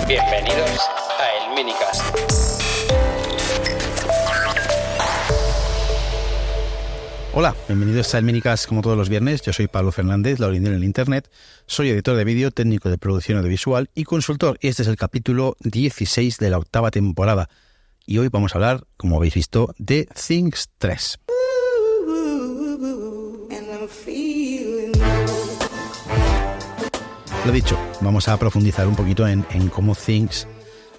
Bienvenidos a El Minicast. Hola, bienvenidos a El Minicast como todos los viernes. Yo soy Pablo Fernández, la original en Internet. Soy editor de vídeo, técnico de producción audiovisual y consultor. Y este es el capítulo 16 de la 8ª temporada. Y hoy vamos a hablar, como habéis visto, de Things 3. Lo dicho, vamos a profundizar un poquito en cómo Things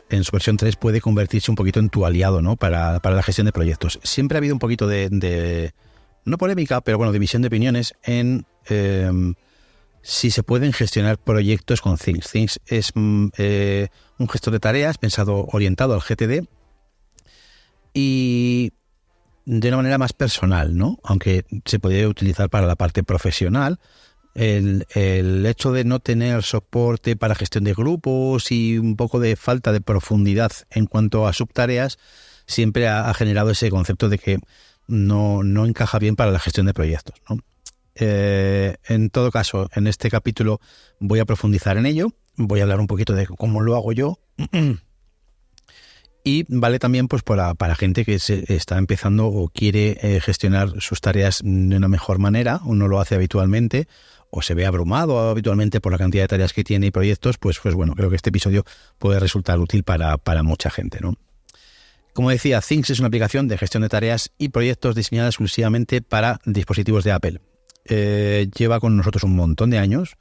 en su versión 3 puede convertirse un poquito en tu aliado, ¿no? para la gestión de proyectos. Siempre ha habido un poquito de no polémica, pero bueno, división de opiniones en si se pueden gestionar proyectos con Things. Things es un gestor de tareas orientado al GTD y de una manera más personal, ¿no? Aunque se puede utilizar para la parte profesional. El hecho de no tener soporte para gestión de grupos y un poco de falta de profundidad en cuanto a subtareas siempre ha generado ese concepto de que no encaja bien para la gestión de proyectos, ¿no? En todo caso, en este capítulo voy a profundizar en ello, voy a hablar un poquito de cómo lo hago yo y vale también pues para gente que se está empezando o quiere gestionar sus tareas de una mejor manera o no lo hace habitualmente o se ve abrumado habitualmente por la cantidad de tareas que tiene y proyectos, pues bueno, creo que este episodio puede resultar útil para mucha gente, ¿no? Como decía, Things es una aplicación de gestión de tareas y proyectos diseñada exclusivamente para dispositivos de Apple. Lleva con nosotros un montón de años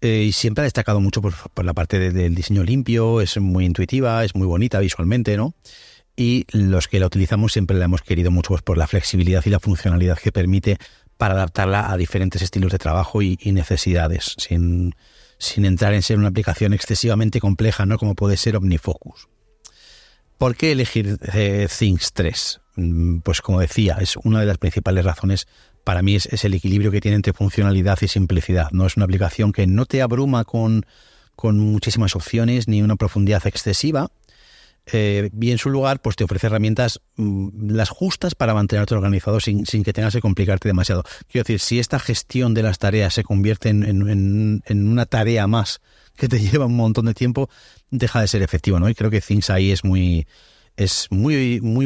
y siempre ha destacado mucho por la parte del diseño limpio, es muy intuitiva, es muy bonita visualmente, ¿no? Y los que la utilizamos siempre la hemos querido mucho pues, por la flexibilidad y la funcionalidad que permite para adaptarla a diferentes estilos de trabajo y necesidades, sin entrar en ser una aplicación excesivamente compleja, ¿no? Como puede ser OmniFocus. ¿Por qué elegir Things 3? Pues como decía, es una de las principales razones para mí es el equilibrio que tiene entre funcionalidad y simplicidad. No es una aplicación que no te abruma con muchísimas opciones ni una profundidad excesiva. Y en su lugar pues te ofrece herramientas las justas para mantenerte organizado sin que tengas que complicarte demasiado. Quiero decir, si esta gestión de las tareas se convierte en una tarea más que te lleva un montón de tiempo, deja de ser efectivo, ¿no? Y creo que Things ahí es muy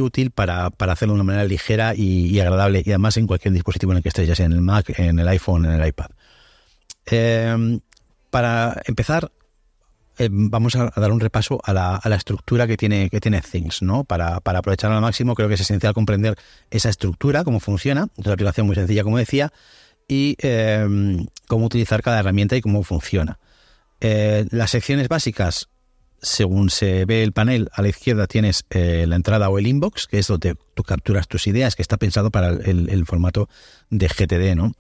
útil para hacerlo de una manera ligera y agradable, y además en cualquier dispositivo en el que estés, ya sea en el Mac, en el iPhone, en el iPad. Para empezar, vamos a dar un repaso a la estructura que tiene Things, ¿no? Para aprovecharla al máximo, creo que es esencial comprender esa estructura, cómo funciona. Es una aplicación muy sencilla, como decía, y cómo utilizar cada herramienta y cómo funciona. Las secciones básicas, según se ve el panel, a la izquierda tienes la entrada o el inbox, que es donde tú capturas tus ideas, que está pensado para el formato de GTD, ¿no?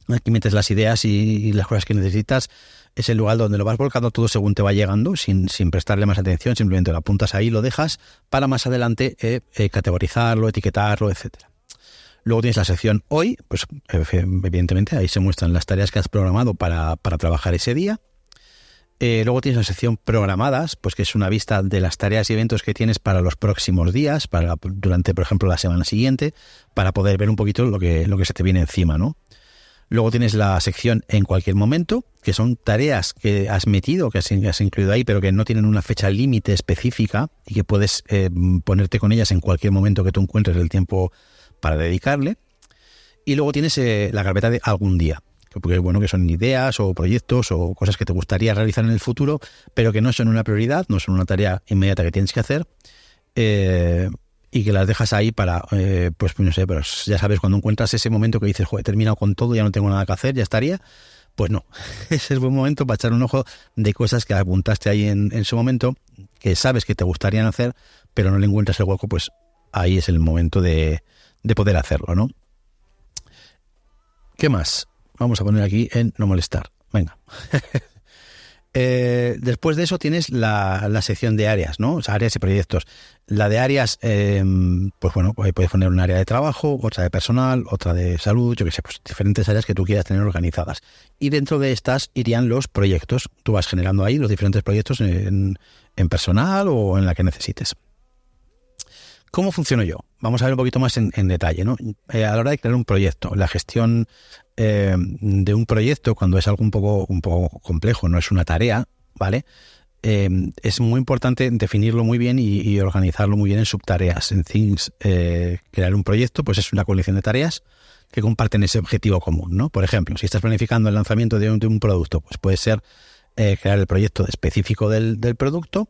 Aquí metes las ideas y las cosas que necesitas. Es el lugar donde lo vas volcando todo según te va llegando, sin prestarle más atención, simplemente lo apuntas ahí, lo dejas para más adelante categorizarlo, etiquetarlo, etcétera. Luego tienes la sección Hoy, pues evidentemente ahí se muestran las tareas que has programado para trabajar ese día. Luego tienes la sección Programadas, pues que es una vista de las tareas y eventos que tienes para los próximos días, durante, por ejemplo, la semana siguiente, para poder ver un poquito lo que se te viene encima, ¿no? Luego tienes la sección En cualquier momento, que son tareas que has metido, que has incluido ahí, pero que no tienen una fecha límite específica y que puedes ponerte con ellas en cualquier momento que tú encuentres el tiempo para dedicarle. Y luego tienes la carpeta de Algún día, porque bueno, que son ideas o proyectos o cosas que te gustaría realizar en el futuro, pero que no son una prioridad, no son una tarea inmediata que tienes que hacer. Y que las dejas ahí para, pues no sé, pero ya sabes, cuando encuentras ese momento que dices, joder, he terminado con todo, ya no tengo nada que hacer, ya estaría, pues no. Ese es buen momento para echar un ojo de cosas que apuntaste ahí en su momento, que sabes que te gustarían hacer, pero no le encuentras el hueco, pues ahí es el momento de poder hacerlo, ¿no? ¿Qué más? Vamos a poner aquí en no molestar. Venga. Después de eso tienes la sección de áreas, ¿no? O sea, áreas y proyectos. La de áreas, pues bueno, ahí puedes poner un área de trabajo, otra de personal, otra de salud, yo qué sé, pues diferentes áreas que tú quieras tener organizadas. Y dentro de estas irían los proyectos. Tú vas generando ahí los diferentes proyectos en personal o en la que necesites. ¿Cómo funciono yo? Vamos a ver un poquito más en detalle, ¿no? A la hora de crear un proyecto, la gestión de un proyecto, cuando es algo un poco complejo, no es una tarea, ¿vale? es muy importante definirlo muy bien y organizarlo muy bien en subtareas. En Things, crear un proyecto pues es una colección de tareas que comparten ese objetivo común, ¿no? Por ejemplo, si estás planificando el lanzamiento de un producto, pues puede ser crear el proyecto específico del producto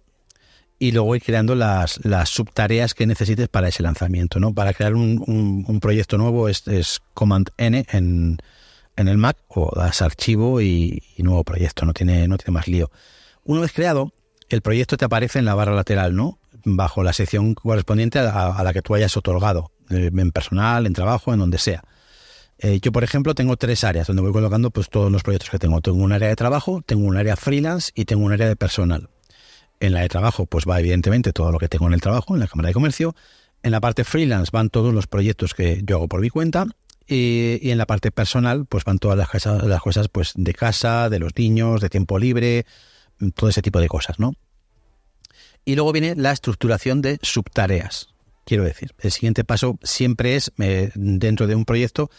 y luego ir creando las subtareas que necesites para ese lanzamiento, ¿no? Para crear un proyecto nuevo es Command N en el Mac, o das archivo y nuevo proyecto, no tiene más lío. Una vez creado, el proyecto te aparece en la barra lateral, ¿no? Bajo la sección correspondiente a la que tú hayas otorgado, en personal, en trabajo, en donde sea. Yo, por ejemplo, tengo 3 áreas donde voy colocando pues todos los proyectos que tengo. Tengo un área de trabajo, tengo un área freelance y tengo un área de personal. En la de trabajo, pues va evidentemente todo lo que tengo en el trabajo, en la Cámara de Comercio. En la parte freelance van todos los proyectos que yo hago por mi cuenta. Y en la parte personal, pues van todas las cosas pues de casa, de los niños, de tiempo libre, todo ese tipo de cosas, ¿no? Y luego viene la estructuración de subtareas. Quiero decir, el siguiente paso siempre es, dentro de un proyecto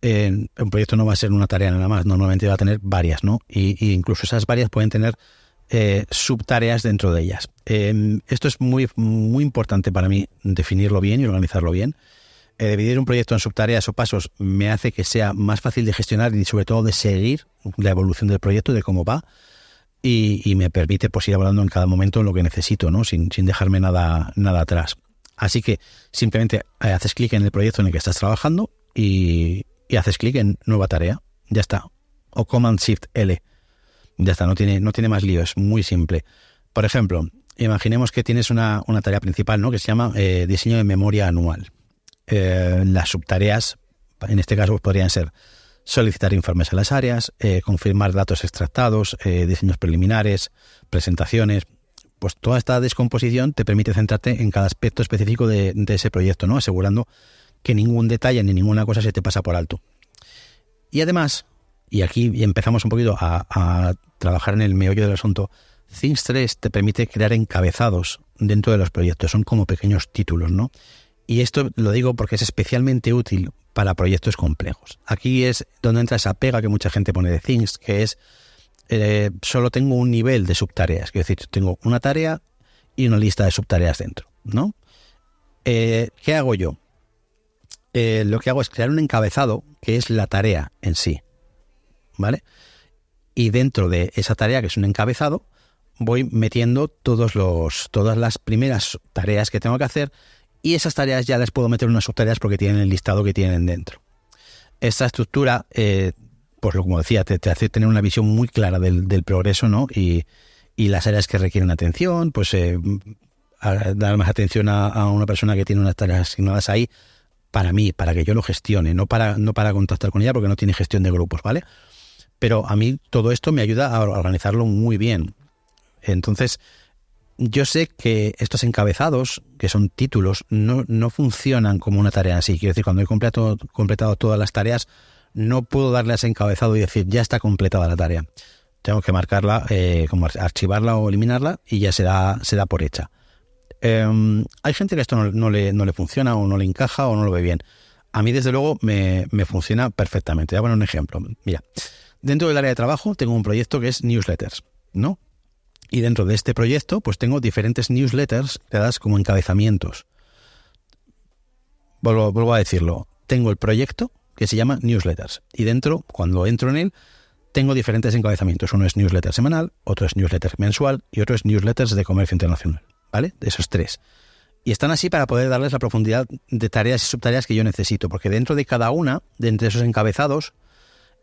no va a ser una tarea nada más, normalmente va a tener varias, ¿no? Y incluso esas varias pueden tener subtareas dentro de ellas. Esto es muy, muy importante para mí, definirlo bien y organizarlo bien. Dividir un proyecto en subtareas o pasos me hace que sea más fácil de gestionar y sobre todo de seguir la evolución del proyecto, de cómo va, y me permite pues ir hablando en cada momento lo que necesito, ¿no? Sin dejarme nada atrás. Así que simplemente haces clic en el proyecto en el que estás trabajando y haces clic en nueva tarea, ya está, o Command Shift L, ya está, no tiene más lío, es muy simple. Por ejemplo, imaginemos que tienes una tarea principal, ¿no? Que se llama diseño de memoria anual. Las subtareas, en este caso, podrían ser solicitar informes a las áreas, confirmar datos extractados, diseños preliminares, presentaciones. Pues toda esta descomposición te permite centrarte en cada aspecto específico de ese proyecto, ¿no? Asegurando que ningún detalle ni ninguna cosa se te pasa por alto. Y además, y aquí empezamos un poquito a trabajar en el meollo del asunto, Things 3 te permite crear encabezados dentro de los proyectos, son como pequeños títulos, ¿no? Y esto lo digo porque es especialmente útil para proyectos complejos. Aquí es donde entra esa pega que mucha gente pone de Things, que es solo tengo un nivel de subtareas. Es decir, tengo una tarea y una lista de subtareas dentro, ¿no? ¿Qué hago yo? Lo que hago es crear un encabezado que es la tarea en sí, ¿vale? Y dentro de esa tarea, que es un encabezado, voy metiendo todas las primeras tareas que tengo que hacer, y esas tareas ya les puedo meter unas subtareas porque tienen el listado que tienen dentro. Esta estructura, pues como decía, te hace tener una visión muy clara del progreso, ¿no? Y las áreas que requieren atención, pues dar más atención a una persona que tiene unas tareas asignadas ahí, para mí, para que yo lo gestione, no para contactar con ella porque no tiene gestión de grupos, ¿vale? Pero a mí todo esto me ayuda a organizarlo muy bien. Entonces, yo sé que estos encabezados, que son títulos, no funcionan como una tarea así. Quiero decir, cuando he completado todas las tareas, no puedo darle a ese encabezado y decir, ya está completada la tarea. Tengo que marcarla, como archivarla o eliminarla, y ya se da por hecha. Hay gente que esto no le funciona, o no le encaja, o no lo ve bien. A mí, desde luego, me funciona perfectamente. Voy a poner un ejemplo. Mira, dentro del área de trabajo tengo un proyecto que es newsletters, ¿no? Y dentro de este proyecto, pues tengo diferentes newsletters creadas como encabezamientos. Vuelvo a decirlo. Tengo el proyecto que se llama newsletters. Y dentro, cuando entro en él, tengo diferentes encabezamientos. Uno es newsletter semanal, otro es newsletter mensual y otro es newsletters de comercio internacional. ¿Vale? De esos 3. Y están así para poder darles la profundidad de tareas y subtareas que yo necesito. Porque dentro de cada una, de entre esos encabezados,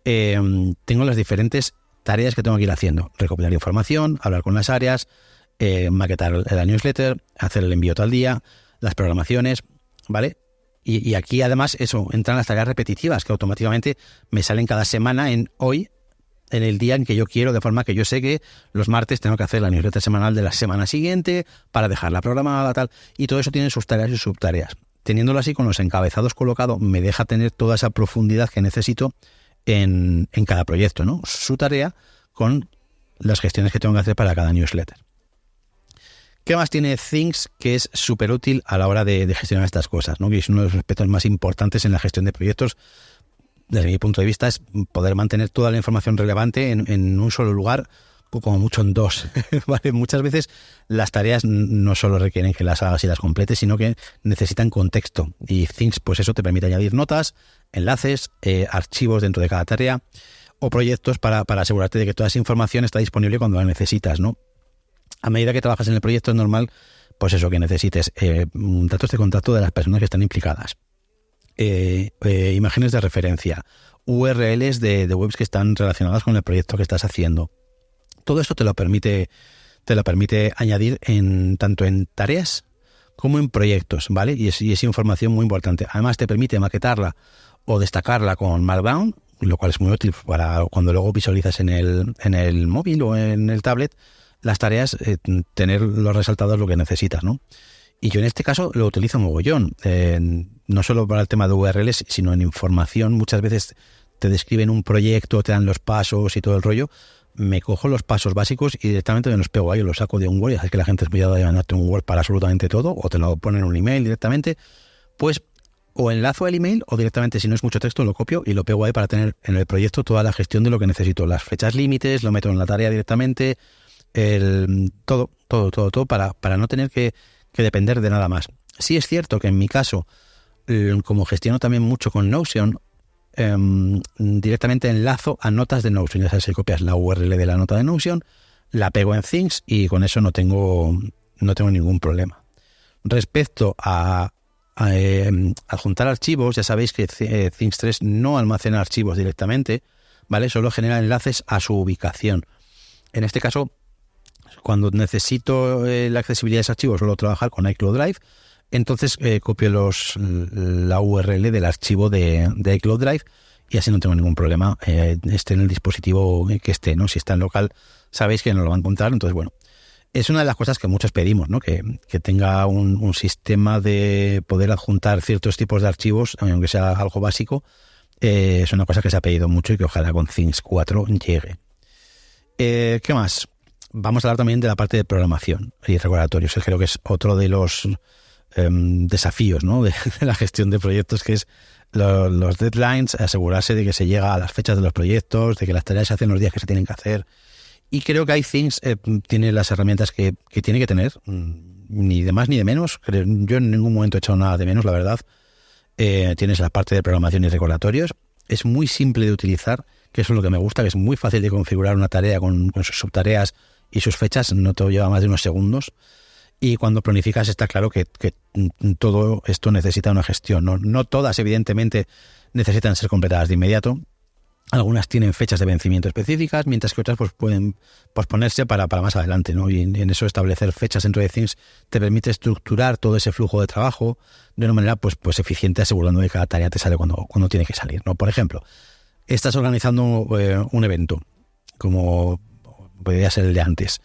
tengo las diferentes tareas que tengo que ir haciendo: recopilar información, hablar con las áreas, maquetar la newsletter, hacer el envío tal día, las programaciones, ¿vale? Y aquí además entran las tareas repetitivas que automáticamente me salen cada semana en el día en que yo quiero, de forma que yo sé que los martes tengo que hacer la newsletter semanal de la semana siguiente para dejarla programada, tal, y todo eso tiene sus tareas y subtareas. Teniéndolo así, con los encabezados colocados, me deja tener toda esa profundidad que necesito en cada proyecto, ¿no? Su tarea con las gestiones que tengo que hacer para cada newsletter. ¿Qué más tiene Things que es súper útil a la hora de gestionar estas cosas, ¿no? Que es uno de los aspectos más importantes en la gestión de proyectos, desde mi punto de vista, es poder mantener toda la información relevante en un solo lugar o como mucho en 2. ¿Vale? Muchas veces las tareas no solo requieren que las hagas y las completes, sino que necesitan contexto. Y Things, pues eso te permite añadir notas, enlaces, archivos dentro de cada tarea o proyectos para asegurarte de que toda esa información está disponible cuando la necesitas, ¿no? A medida que trabajas en el proyecto es normal, pues eso, que necesites datos de contacto de las personas que están implicadas, imágenes de referencia, URLs de webs que están relacionadas con el proyecto que estás haciendo. Todo esto te lo permite añadir tanto en tareas como en proyectos, ¿vale? Y es información muy importante. Además te permite maquetarla o destacarla con Markdown, lo cual es muy útil para cuando luego visualizas en el móvil o en el tablet las tareas, tener los resaltados lo que necesitas, ¿no? Y yo en este caso lo utilizo mogollón, no solo para el tema de URLs, sino en información. Muchas veces te describen un proyecto, te dan los pasos y todo el rollo. Me cojo los pasos básicos y directamente me los pego ahí o los saco de un Word. Ya sabes que la gente es muy dada de mandarte un Word para absolutamente todo, o te lo ponen en un email directamente. Pues o enlazo el email o directamente, si no es mucho texto, lo copio y lo pego ahí para tener en el proyecto toda la gestión de lo que necesito. Las fechas límites, lo meto en la tarea directamente, todo para no tener que depender de nada más. Sí es cierto que en mi caso, como gestiono también mucho con Notion, directamente enlazo a notas de Notion. Ya sabes, si copias la URL de la nota de Notion, la pego en Things y con eso no tengo ningún problema. Respecto a adjuntar archivos, ya sabéis que Things 3 no almacena archivos directamente, ¿vale? Solo genera enlaces a su ubicación. En este caso, cuando necesito la accesibilidad de ese archivo, suelo trabajar con iCloud Drive. Entonces copio la URL del archivo de iCloud Drive y así no tengo ningún problema, esté en el dispositivo que esté, ¿no? Si está en local, sabéis que no lo va a encontrar. Entonces, bueno, es una de las cosas que muchos pedimos, ¿no? Que tenga un sistema de poder adjuntar ciertos tipos de archivos, aunque sea algo básico. Es una cosa que se ha pedido mucho y que ojalá con Things 4 llegue. ¿Qué más? Vamos a hablar también de la parte de programación y recordatorios, que creo que es otro de los desafíos, ¿no? de la gestión de proyectos, que es los deadlines, asegurarse de que se llega a las fechas de los proyectos, de que las tareas se hacen los días que se tienen que hacer. Y creo que iThings tiene las herramientas que tiene que tener, ni de más ni de menos. Yo en ningún momento he echado nada de menos, la verdad. Tienes la parte de programación y recordatorios. Es muy simple de utilizar, que eso es lo que me gusta, que es muy fácil de configurar una tarea con sus subtareas y sus fechas, no te lleva más de unos segundos. Y cuando planificas está claro que todo esto necesita una gestión. No todas, evidentemente, necesitan ser completadas de inmediato. Algunas tienen fechas de vencimiento específicas, mientras que otras pues pueden posponerse para más adelante, ¿no? Y en eso establecer fechas dentro de Things te permite estructurar todo ese flujo de trabajo de una manera pues eficiente, asegurando que cada tarea te sale cuando tiene que salir, ¿no? Por ejemplo, estás organizando un evento, como podría ser el de antes.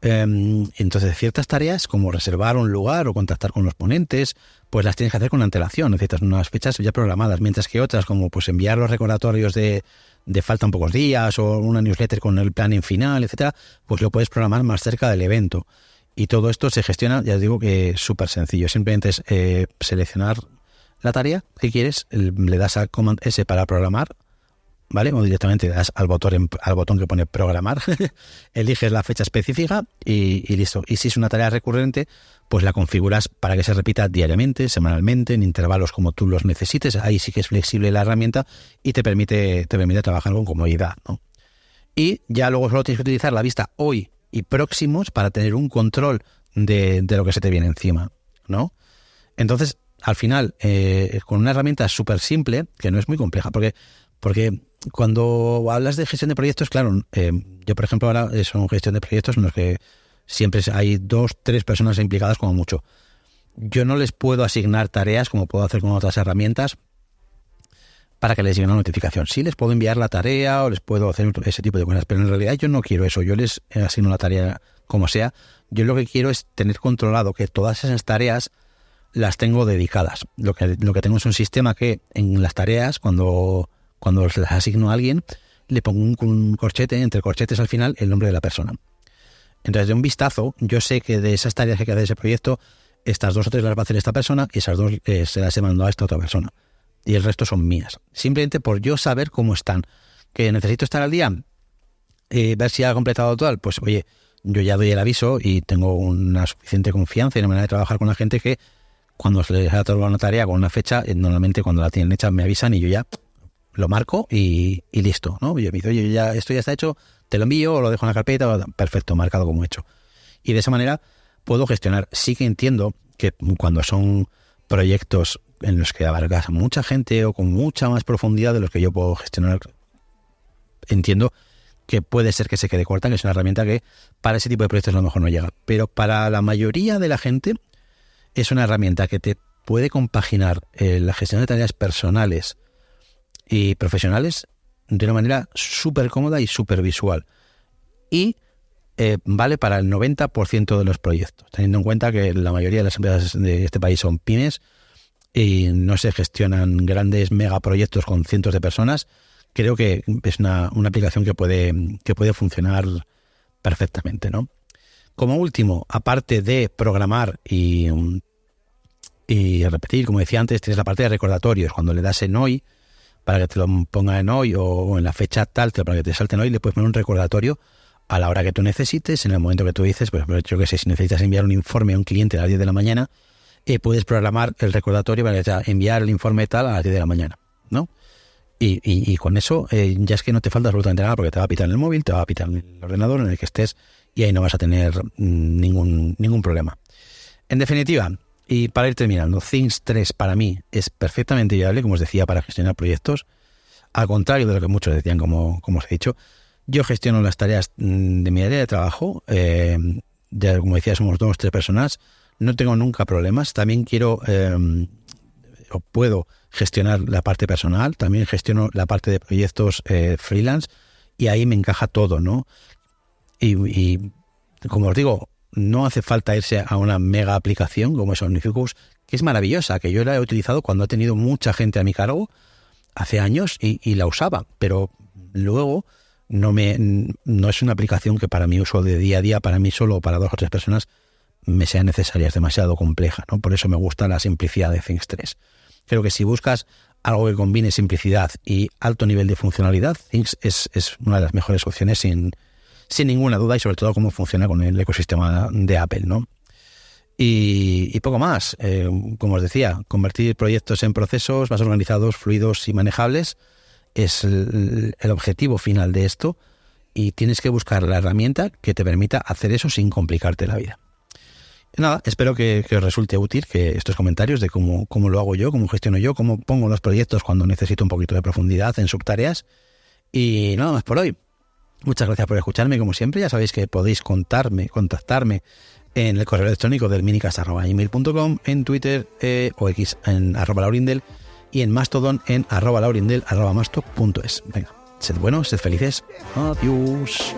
Entonces ciertas tareas como reservar un lugar o contactar con los ponentes, pues las tienes que hacer con antelación, necesitas unas fechas ya programadas, mientras que otras como pues enviar los recordatorios de faltan pocos días o una newsletter con el planning final, etcétera, pues lo puedes programar más cerca del evento. Y todo esto se gestiona, ya os digo que es súper sencillo, simplemente es seleccionar la tarea que quieres, le das a Command S para programar, ¿vale? O directamente das al botón que pone programar, eliges la fecha específica y listo. Y si es una tarea recurrente, pues la configuras para que se repita diariamente, semanalmente, en intervalos como tú los necesites. Ahí sí que es flexible la herramienta y te permite trabajar con comodidad, ¿no? Y ya luego solo tienes que utilizar la vista hoy y próximos para tener un control de lo que se te viene encima, ¿no? Entonces, al final, con una herramienta súper simple, que no es muy compleja, porque cuando hablas de gestión de proyectos, claro, yo por ejemplo ahora son gestión de proyectos en los que siempre hay 2-3 personas implicadas como mucho. Yo no les puedo asignar tareas como puedo hacer con otras herramientas para que les llegue una notificación. Sí les puedo enviar la tarea o les puedo hacer ese tipo de cosas, pero en realidad yo no quiero eso. Yo les asigno la tarea como sea. Yo lo que quiero es tener controlado que todas esas tareas las tengo dedicadas. Lo que tengo es un sistema que en las tareas, cuando las asigno a alguien, le pongo un corchete, entre corchetes al final, el nombre de la persona. Entonces, de un vistazo, yo sé que de esas tareas que hace ese proyecto, estas 2 o 3 las va a hacer esta persona y esas 2 se las he mandado a esta otra persona. Y el resto son mías. Simplemente por yo saber cómo están. ¿Que necesito estar al día? ver si ha completado todo, pues oye, yo ya doy el aviso y tengo una suficiente confianza y una manera de trabajar con la gente que cuando se les ha otorgado una tarea con una fecha, normalmente cuando la tienen hecha me avisan y yo ya lo marco y listo, ¿no? Yo me digo, oye, esto ya está hecho, te lo envío o lo dejo en la carpeta, perfecto, marcado como hecho. Y de esa manera puedo gestionar. Sí que entiendo que cuando son proyectos en los que abarcas a mucha gente o con mucha más profundidad de los que yo puedo gestionar, entiendo que puede ser que se quede corta, que es una herramienta que para ese tipo de proyectos a lo mejor no llega. Pero para la mayoría de la gente es una herramienta que te puede compaginar la gestión de tareas personales y profesionales de una manera súper cómoda y súper visual. Y vale para el 90% de los proyectos, teniendo en cuenta que la mayoría de las empresas de este país son pymes y no se gestionan grandes megaproyectos con cientos de personas. Creo que es una aplicación que puede funcionar perfectamente, ¿no? Como último, aparte de programar y repetir, como decía antes, tienes la parte de recordatorios. Cuando le das en hoy, para que te lo ponga en hoy, o en la fecha tal, para que te salte en hoy, le puedes poner un recordatorio a la hora que tú necesites, en el momento que tú dices, pues yo que sé, si necesitas enviar un informe a un cliente a las 10 de la mañana, puedes programar el recordatorio para enviar el informe tal a las 10 de la mañana, ¿no? Y con eso ya es que no te falta absolutamente nada, porque te va a pitar en el móvil, te va a pitar en el ordenador en el que estés y ahí no vas a tener ningún problema. En definitiva, y para ir terminando, Things 3 para mí es perfectamente viable, como os decía, para gestionar proyectos. Al contrario de lo que muchos decían, como os he dicho, yo gestiono las tareas de mi área de trabajo. Como decía, somos 2 o 3 personas. No tengo nunca problemas. También quiero o puedo gestionar la parte personal. También gestiono la parte de proyectos freelance. Y ahí me encaja todo, ¿no? Y como os digo, no hace falta irse a una mega aplicación como es Omnificus, que es maravillosa, que yo la he utilizado cuando he tenido mucha gente a mi cargo hace años y la usaba, pero luego no es una aplicación que para mi uso de día a día, para mí solo o para 2 o 3 personas, me sea necesaria, es demasiado compleja, ¿no? Por eso me gusta la simplicidad de Things 3. Creo que si buscas algo que combine simplicidad y alto nivel de funcionalidad, Things es una de las mejores opciones sin ninguna duda, y sobre todo cómo funciona con el ecosistema de Apple, ¿no? Y poco más. Como os decía, convertir proyectos en procesos más organizados, fluidos y manejables es el objetivo final de esto, y tienes que buscar la herramienta que te permita hacer eso sin complicarte la vida. Nada, espero que os resulte útil que estos comentarios de cómo lo hago yo, cómo gestiono yo, cómo pongo los proyectos cuando necesito un poquito de profundidad en subtareas. Y nada más por hoy. Muchas gracias por escucharme, como siempre. Ya sabéis que podéis contactarme en el correo electrónico del minicast@gmail.com, en Twitter o X en @laurindel, y en Mastodon en @laurindel@masto.es. Venga, sed buenos, sed felices. Adiós.